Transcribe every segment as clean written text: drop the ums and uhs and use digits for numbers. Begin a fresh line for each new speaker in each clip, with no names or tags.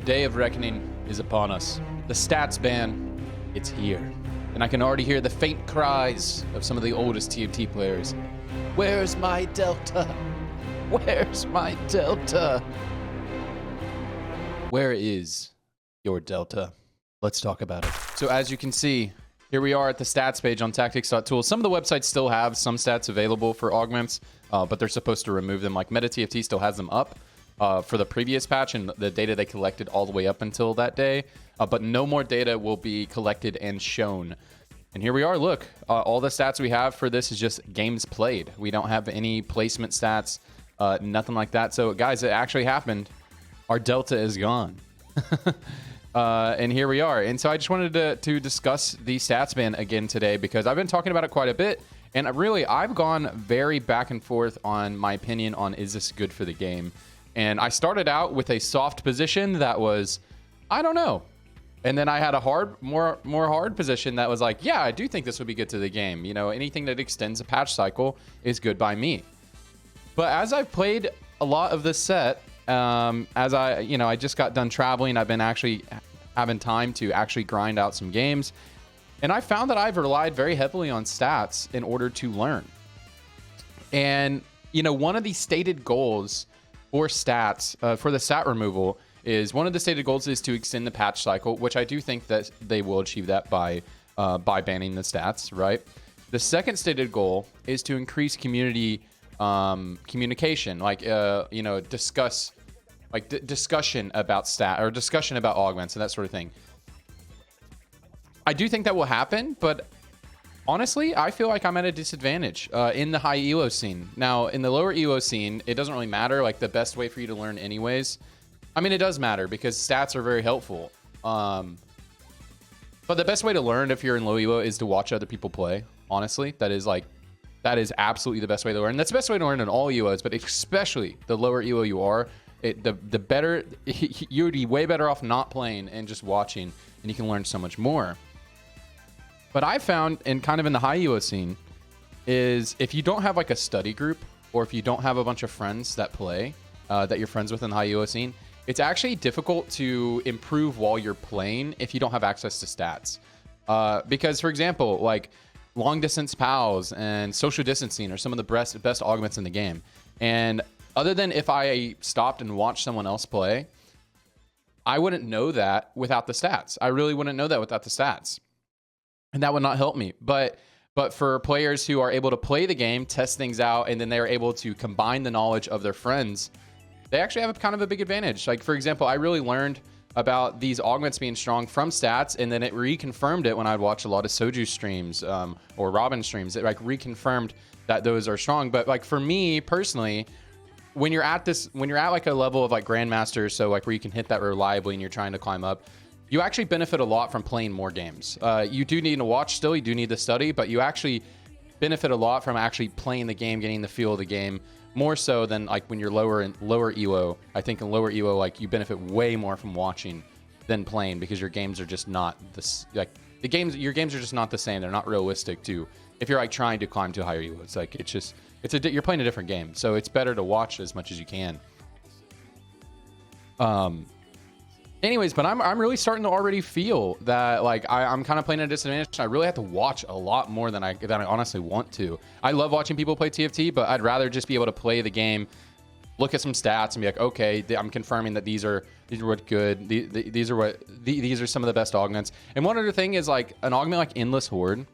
day of reckoning is upon us. The stats ban, it's here. And I can already hear the faint cries of some of the oldest TFT players. Where's my Delta? Where's my Delta? Where is your Delta? Let's talk about it. So as you can see, here we are at the stats page on tactics.tools. Some of the websites still have some stats available for augments, but they're supposed to remove them. Like MetaTFT still has them up for the previous patch and the data they collected all the way up until that day. But no more data will be collected and shown. And here we are. Look, all the stats we have for this is just games played. We don't have any placement stats, nothing like that. So guys, it actually happened. Our Delta is gone. And here we are. And so I just wanted to discuss the stats ban again today because I've been talking about it quite a bit. And really, I've gone very back and forth on my opinion on is this good for the game. And I started out with a soft position that was, I don't know. And then I had a more hard position that was like, yeah, I do think this would be good to the game. You know, anything that extends a patch cycle is good by me. But as I've played a lot of this set, I just got done traveling. I've been actually having time to actually grind out some games. And I found that I've relied very heavily on stats in order to learn. And, you know, one of the stated goals for stats, for the stat removal, is one of the stated goals is to extend the patch cycle, which I do think that they will achieve that by banning the stats, right? The second stated goal is to increase community communication, like, discussion about stat or discussion about augments and that sort of thing. I do think that will happen, but honestly, I feel like I'm at a disadvantage in the high elo scene. Now, in the lower elo scene, it doesn't really matter. Like, the best way for you to learn anyways, I mean, it does matter because stats are very helpful. But the best way to learn if you're in low elo is to watch other people play. Honestly, that is absolutely the best way to learn. That's the best way to learn in all elos, but especially the lower elo you are, the better. You would be way better off not playing and just watching, and you can learn so much more. But I found, and kind of in the high elo scene, is if you don't have like a study group, or if you don't have a bunch of friends that play, that you're friends with in the high elo scene, it's actually difficult to improve while you're playing if you don't have access to stats. Because, for example, like long distance pals and social distancing are some of the best augments in the game. And other than if I stopped and watched someone else play, I wouldn't know that without the stats. I really wouldn't know that without the stats. And that would not help me. But for players who are able to play the game, test things out, and then they're able to combine the knowledge of their friends, they actually have kind of a big advantage. Like, for example, I really learned about these augments being strong from stats, and then it reconfirmed it when I'd watch a lot of Soju streams or Robin streams. It like reconfirmed that those are strong. But like for me personally, when you're at like a level of like Grandmaster, so like where you can hit that reliably and you're trying to climb up, you actually benefit a lot from playing more games. You do need to watch still, you do need to study, but you actually benefit a lot from actually playing the game, getting the feel of the game, more so than like when you're lower elo. I think in lower elo, like you benefit way more from watching than playing because your games are just not this, like your games are just not the same. They're not realistic to, if you're like trying to climb to higher elo. It's like, you're playing a different game. So it's better to watch as much as you can. Anyways, but I'm really starting to already feel that like I'm kind of playing at a disadvantage. I really have to watch a lot more than I honestly want to. I love watching people play TFT, but I'd rather just be able to play the game, look at some stats, and be like, okay, I'm confirming that these are what good. These are some of the best augments. And one other thing is like an augment like Endless Horde.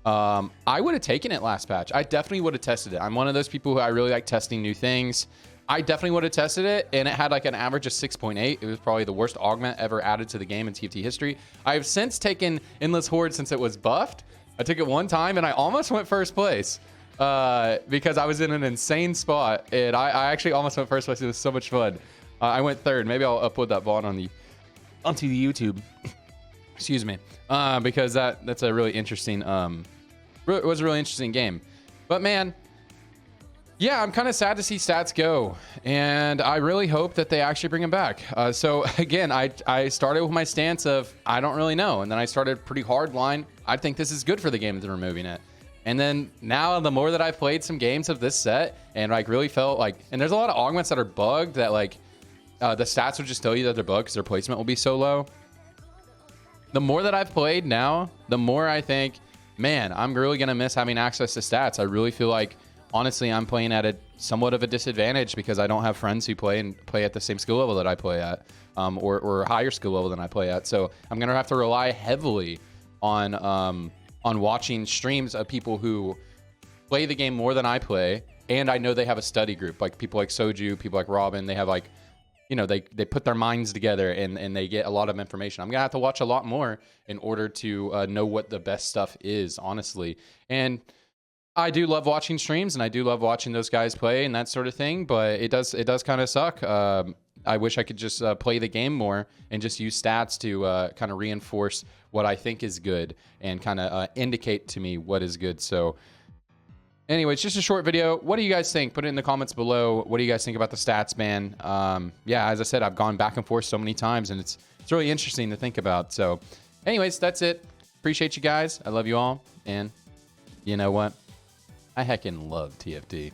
I would have taken it last patch. I definitely would have tested it. I'm one of those people who I really like testing new things. I definitely would have tested it, and it had like an average of 6.8. It was probably the worst augment ever added to the game in TFT history. I have since taken Endless Horde since it was buffed. I took it one time, and I almost went first place because I was in an insane spot, and I actually almost went first place. It was so much fun. I went third. Maybe I'll upload that VOD onto the YouTube. Excuse me, because that's a really interesting. It was a really interesting game, but man. Yeah, I'm kind of sad to see stats go, and I really hope that they actually bring him back. So again, I started with my stance of I don't really know, and then I started pretty hard line. I think this is good for the game that they're removing it. And then now the more that I've played some games of this set and like really felt like, and there's a lot of augments that are bugged that like the stats will just tell you that they're bugged because their placement will be so low. The more that I've played now, the more I think, man, I'm really going to miss having access to stats. I really feel like, honestly, I'm playing at a somewhat of a disadvantage because I don't have friends who play at the same skill level that I play at, or higher skill level than I play at. So I'm going to have to rely heavily on watching streams of people who play the game more than I play. And I know they have a study group, like people like Soju, people like Robin. They have like, you know, they put their minds together and they get a lot of information. I'm going to have to watch a lot more in order to know what the best stuff is, honestly. And I do love watching streams and I do love watching those guys play and that sort of thing, but it does kind of suck. I wish I could just play the game more and just use stats to kind of reinforce what I think is good and kind of indicate to me what is good. So anyway, it's just a short video. What do you guys think? Put it in the comments below. What do you guys think about the stats ban? Yeah, as I said, I've gone back and forth so many times, and it's really interesting to think about. So anyways, that's it. Appreciate you guys. I love you all. And you know what? I heckin' love TFT.